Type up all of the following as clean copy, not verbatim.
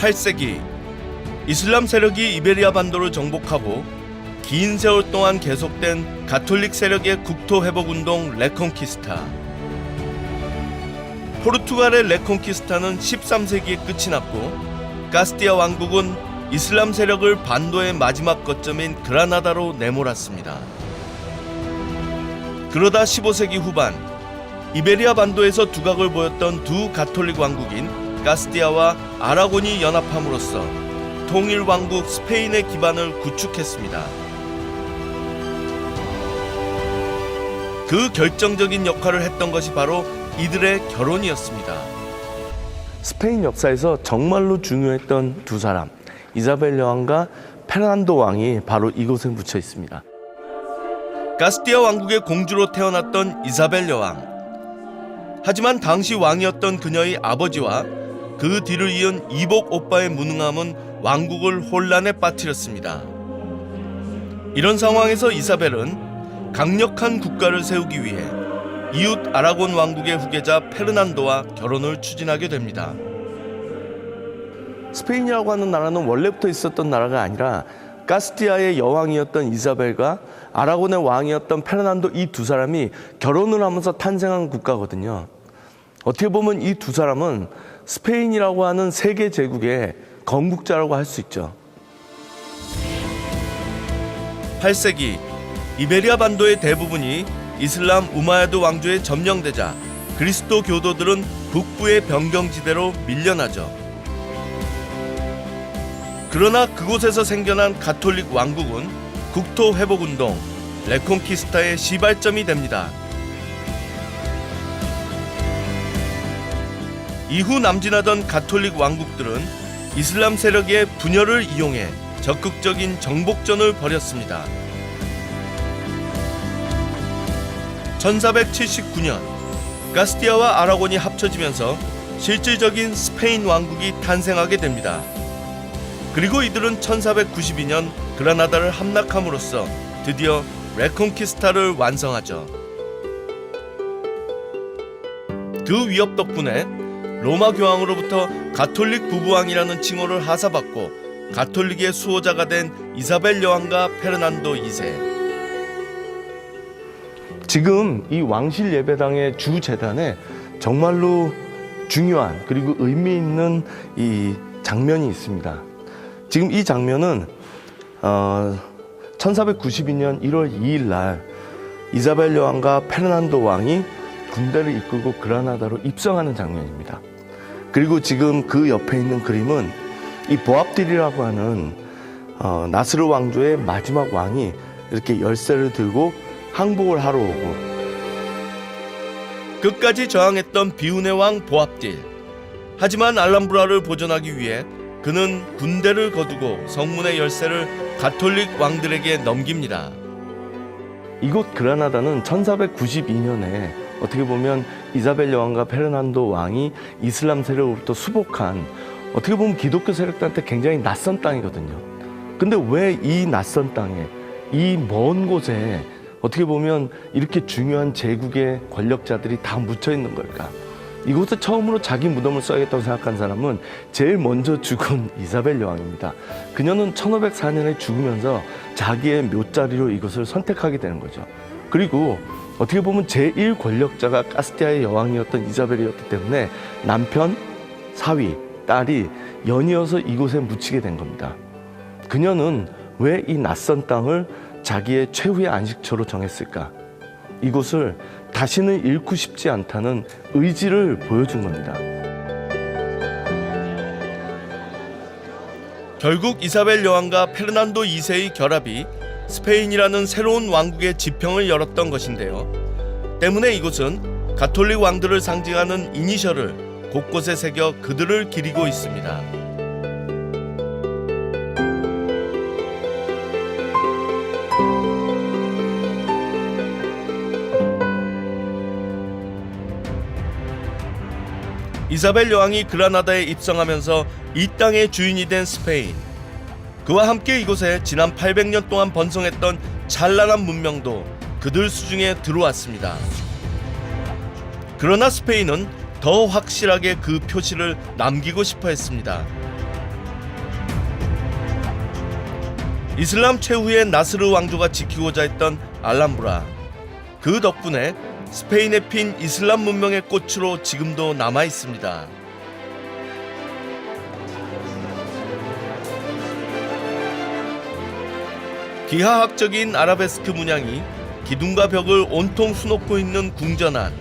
8세기 이슬람 세력이 이베리아 반도를 정복하고 긴 세월 동안 계속된 가톨릭 세력의 국토 회복 운동 레콘키스타. 포르투갈의 레콘키스타는 13세기에 끝이 났고 카스티아 왕국은 이슬람 세력을 반도의 마지막 거점인 그라나다로 내몰았습니다. 그러다 15세기 후반 이베리아 반도에서 두각을 보였던 두 가톨릭 왕국인 카스티아와 아라곤이 연합함으로써 통일 왕국 스페인의 기반을 구축했습니다. 그 결정적인 역할을 했던 것이 바로 이들의 결혼이었습니다. 스페인 역사에서 정말로 중요했던 두 사람, 이사벨 여왕과 페르난도 왕이 바로 이곳에 묻혀 있습니다. 카스티아 왕국의 공주로 태어났던 이사벨 여왕. 하지만 당시 왕이었던 그녀의 아버지와 그 뒤를 이은 이복 오빠의 무능함은 왕국을 혼란에 빠뜨렸습니다. 이런 상황에서 이사벨은 강력한 국가를 세우기 위해 이웃 아라곤 왕국의 후계자 페르난도와 결혼을 추진하게 됩니다. 스페인이라고 하는 나라는 원래부터 있었던 나라가 아니라 카스티아의 여왕이었던 이사벨과 아라곤의 왕이었던 페르난도 이 두 사람이 결혼을 하면서 탄생한 국가거든요. 어떻게 보면 이 두 사람은 스페인이라고 하는 세계 제국의 건국자라고 할 수 있죠. 8세기 이베리아 반도의 대부분이 이슬람 우마야드 왕조에 점령되자 그리스도 교도들은 북부의 변경지대로 밀려나죠. 그러나 그곳에서 생겨난 가톨릭 왕국은 국토 회복 운동 레콘키스타의 시발점이 됩니다. 이후 남진하던 가톨릭 왕국들은 이슬람 세력의 분열을 이용해 적극적인 정복전을 벌였습니다. 1479년 카스티아와 아라곤이 합쳐지면서 실질적인 스페인 왕국이 탄생하게 됩니다. 그리고 이들은 1492년 그라나다를 함락함으로써 드디어 레콘키스타를 완성하죠. 그 위협 덕분에 로마 교황으로부터 가톨릭 부부왕이라는 칭호를 하사받고 가톨릭의 수호자가 된 이사벨 여왕과 페르난도 2세. 지금 이 왕실 예배당의 주 제단에 정말로 중요한 그리고 의미 있는 이 장면이 있습니다. 지금 이 장면은 1492년 1월 2일 날 이사벨 여왕과 페르난도 왕이 군대를 이끌고 그라나다로 입성하는 장면입니다. 그리고 지금 그 옆에 있는 그림은 이 보압딜이라고 하는 나스르 왕조의 마지막 왕이 이렇게 열쇠를 들고 항복을 하러 오고 끝까지 저항했던 비운의 왕 보압딜. 하지만 알람브라를 보존하기 위해 그는 군대를 거두고 성문의 열쇠를 가톨릭 왕들에게 넘깁니다. 이곳 그라나다는 1492년에 어떻게 보면 이사벨 여왕과 페르난도 왕이 이슬람 세력으로부터 수복한 어떻게 보면 기독교 세력들한테 굉장히 낯선 땅이거든요. 근데 왜 이 낯선 땅에 이 먼 곳에 어떻게 보면 이렇게 중요한 제국의 권력자들이 다 묻혀 있는 걸까? 이곳에 처음으로 자기 무덤을 써야겠다고 생각한 사람은 제일 먼저 죽은 이사벨 여왕입니다. 그녀는 1504년에 죽으면서 자기의 묘자리로 이것을 선택하게 되는 거죠. 그리고 어떻게 보면 제1 권력자가 카스티아의 여왕이었던 이사벨이었기 때문에 남편, 사위, 딸이 연이어서 이곳에 묻히게 된 겁니다. 그녀는 왜 이 낯선 땅을 자기의 최후의 안식처로 정했을까? 이곳을 다시는 잃고 싶지 않다는 의지를 보여준 겁니다. 결국 이사벨 여왕과 페르난도 2세의 결합이 스페인이라는 새로운 왕국의 지평을 열었던 것인데요. 때문에 이곳은 가톨릭 왕들을 상징하는 이니셜을 곳곳에 새겨 그들을 기리고 있습니다. 이사벨 여왕이 그라나다에 입성하면서 이 땅의 주인이 된 스페인. 그와 함께 이곳에 지난 800년 동안 번성했던 찬란한 문명도 그들 수중에 들어왔습니다. 그러나 스페인은 더 확실하게 그 표시를 남기고 싶어 했습니다. 이슬람 최후의 나스르 왕조가 지키고자 했던 알람브라. 그 덕분에 스페인에 핀 이슬람 문명의 꽃으로 지금도 남아 있습니다. 기하학적인 아라베스크 문양이 기둥과 벽을 온통 수놓고 있는 궁전안.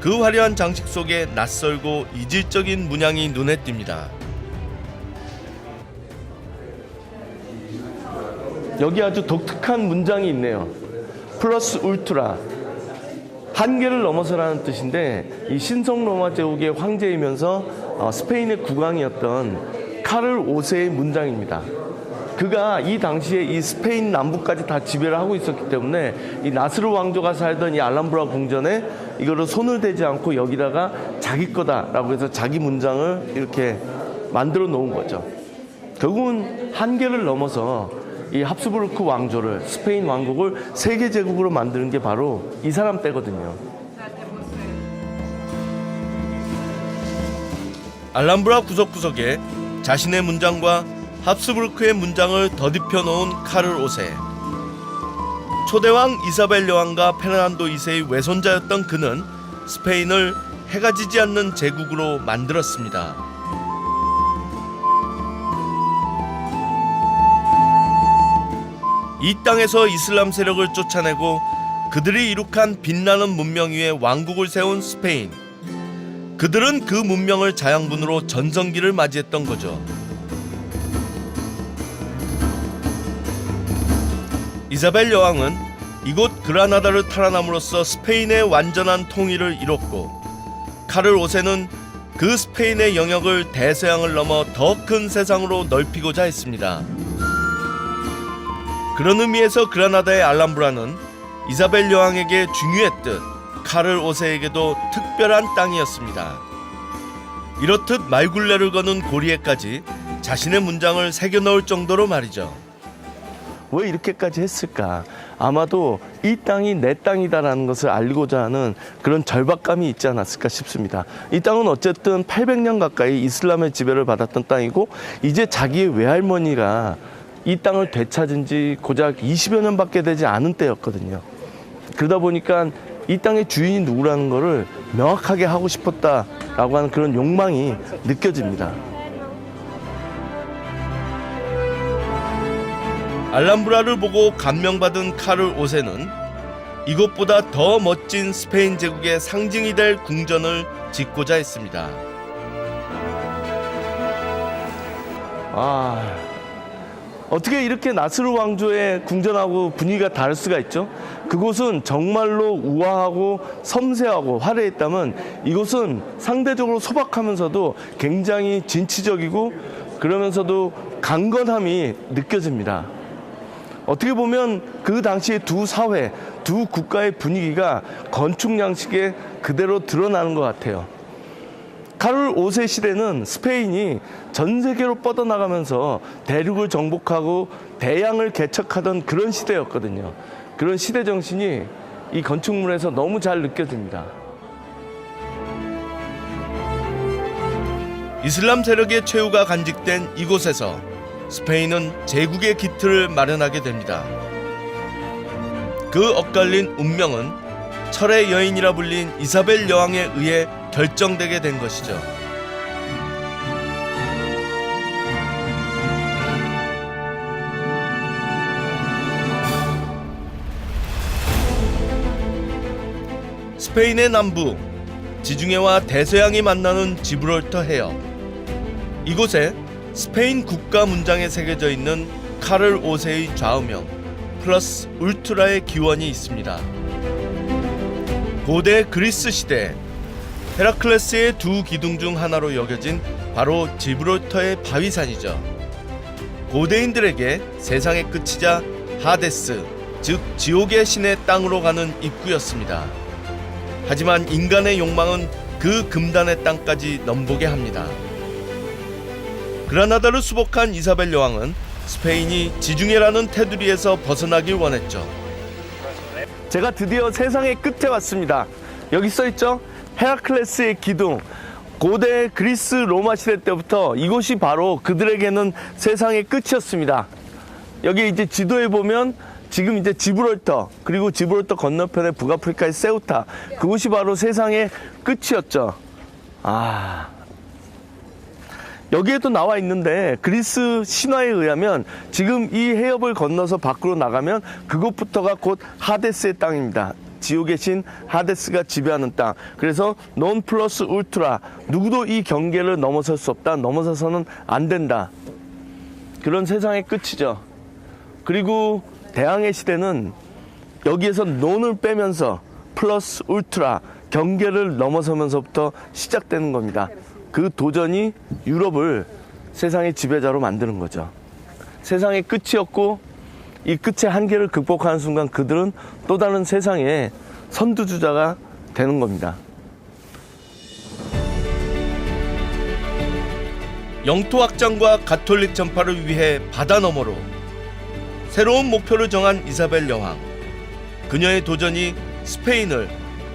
그 화려한 장식 속에 낯설고 이질적인 문양이 눈에 띕니다. 여기 아주 독특한 문장이 있네요. 플러스 울트라. 한계를 넘어서라는 뜻인데, 이 신성 로마 제국의 황제이면서 스페인의 국왕이었던 카를 5세의 문장입니다. 그가 이 당시에 이 스페인 남부까지 다 지배를 하고 있었기 때문에 이 나스르 왕조가 살던 이 알람브라 궁전에 이거를 손을 대지 않고 여기다가 자기 거다라고 해서 자기 문장을 이렇게 만들어 놓은 거죠. 결국은 한계를 넘어서 이 합스부르크 왕조를, 스페인 왕국을 세계 제국으로 만드는 게 바로 이 사람 때거든요. 알람브라 구석구석에 자신의 문장과 합스부르크의 문장을 더듬혀 놓은 카를 5세. 초대왕 이사벨 여왕과 페르난도 2세의 외손자였던 그는 스페인을 해가 지지 않는 제국으로 만들었습니다. 이 땅에서 이슬람 세력을 쫓아내고 그들이 이룩한 빛나는 문명 위에 왕국을 세운 스페인. 그들은 그 문명을 자양분으로 전성기를 맞이했던 거죠. 이사벨 여왕은 이곳 그라나다를 탈환함으로써 스페인의 완전한 통일을 이뤘고, 카를 5세는 그 스페인의 영역을 대서양을 넘어 더 큰 세상으로 넓히고자 했습니다. 그런 의미에서 그라나다의 알람브라는 이사벨 여왕에게 중요했듯 카를 5세에게도 특별한 땅이었습니다. 이렇듯 말굴레를 거는 고리에까지 자신의 문장을 새겨 넣을 정도로 말이죠. 왜 이렇게까지 했을까? 아마도 이 땅이 내 땅이다라는 것을 알고자 하는 그런 절박감이 있지 않았을까 싶습니다. 이 땅은 어쨌든 800년 가까이 이슬람의 지배를 받았던 땅이고, 이제 자기의 외할머니가 이 땅을 되찾은 지 고작 20여 년밖에 되지 않은 때였거든요. 그러다 보니까 이 땅의 주인이 누구라는 것을 명확하게 하고 싶었다라고 하는 그런 욕망이 느껴집니다. 알람브라를 보고 감명받은 카를 5세는 이것보다 더 멋진 스페인 제국의 상징이 될 궁전을 짓고자 했습니다. 어떻게 이렇게 나스르 왕조의 궁전하고 분위기가 다를 수가 있죠? 그곳은 정말로 우아하고 섬세하고 화려했다면, 이곳은 상대적으로 소박하면서도 굉장히 진취적이고 그러면서도 강건함이 느껴집니다. 어떻게 보면 그 당시의 두 사회, 두 국가의 분위기가 건축 양식에 그대로 드러나는 것 같아요. 카를 5세 시대는 스페인이 전 세계로 뻗어나가면서 대륙을 정복하고 대양을 개척하던 그런 시대였거든요. 그런 시대 정신이 이 건축물에서 너무 잘 느껴집니다. 이슬람 세력의 최후가 간직된 이곳에서 스페인은 제국의 기틀을 마련하게 됩니다. 그 엇갈린 운명은 철의 여인이라 불린 이사벨 여왕에 의해 결정되게 된 것이죠. 스페인의 남부, 지중해와 대서양이 만나는 지브롤터 해역. 이곳에 스페인 국가 문장에 새겨져 있는 카를 5세의 좌우명 플러스 울트라의 기원이 있습니다. 고대 그리스 시대 헤라클레스의 두 기둥 중 하나로 여겨진 바로 지브롤터의 바위산이죠. 고대인들에게 세상의 끝이자 하데스, 즉 지옥의 신의 땅으로 가는 입구였습니다. 하지만 인간의 욕망은 그 금단의 땅까지 넘보게 합니다. 그라나다를 수복한 이사벨 여왕은 스페인이 지중해라는 테두리에서 벗어나길 원했죠. 제가 드디어 세상의 끝에 왔습니다. 여기 써있죠? 헤라클레스의 기둥. 고대 그리스 로마 시대 때부터 이곳이 바로 그들에게는 세상의 끝이었습니다. 여기 이제 지도에 보면 지금 이제 지브롤터, 그리고 지브롤터 건너편에 북아프리카의 세우타, 그곳이 바로 세상의 끝이었죠. 여기에도 나와 있는데 그리스 신화에 의하면 지금 이 해협을 건너서 밖으로 나가면 그곳부터가 곧 하데스의 땅입니다. 지옥의 신 하데스가 지배하는 땅. 그래서 논 플러스 울트라, 누구도 이 경계를 넘어설 수 없다, 넘어서서는 안 된다, 그런 세상의 끝이죠. 그리고 대항해 시대는 여기에서 논을 빼면서 플러스 울트라, 경계를 넘어서면서부터 시작되는 겁니다. 그 도전이 유럽을 세상의 지배자로 만드는 거죠. 세상의 끝이었고, 이 끝의 한계를 극복하는 순간 그들은 또 다른 세상의 선두주자가 되는 겁니다. 영토 확장과 가톨릭 전파를 위해 바다 너머로 새로운 목표를 정한 이사벨 여왕. 그녀의 도전이 스페인을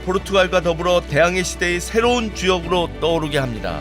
포르투갈과 더불어 대항해 시대의 새로운 주역으로 떠오르게 합니다.